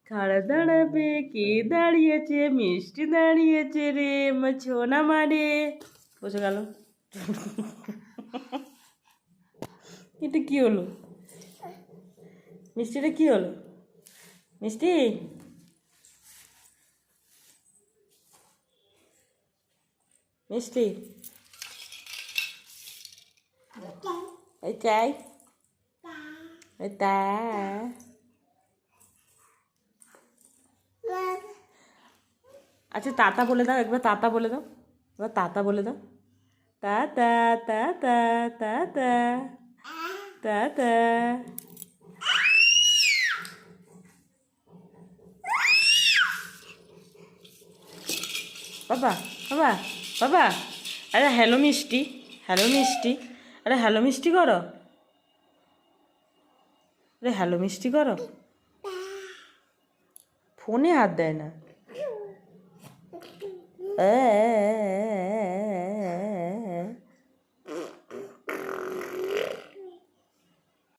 খাড়া দাঁড়াবে কে দাঁড়িয়েছে, মিষ্টি দাঁড়িয়েছে রে ছোনা মারে। বসে গেল। এটা কি হলো? মিষ্টিটা কি হলো? মিষ্টি মিষ্টি এই চাই এই তা আচ্ছা তাতা বলে দাও একবার, তাতা বলে দাও এবার, তাতা বলে দাও। তা তা তা তা তা তা তা তা। বাবা বাবা বাবা, আরে হ্যালো মিষ্টি, হ্যালো মিষ্টি, আরে হ্যালো মিষ্টি করো, আরে হ্যালো মিষ্টি করো। ফোনে হাত দেয় না।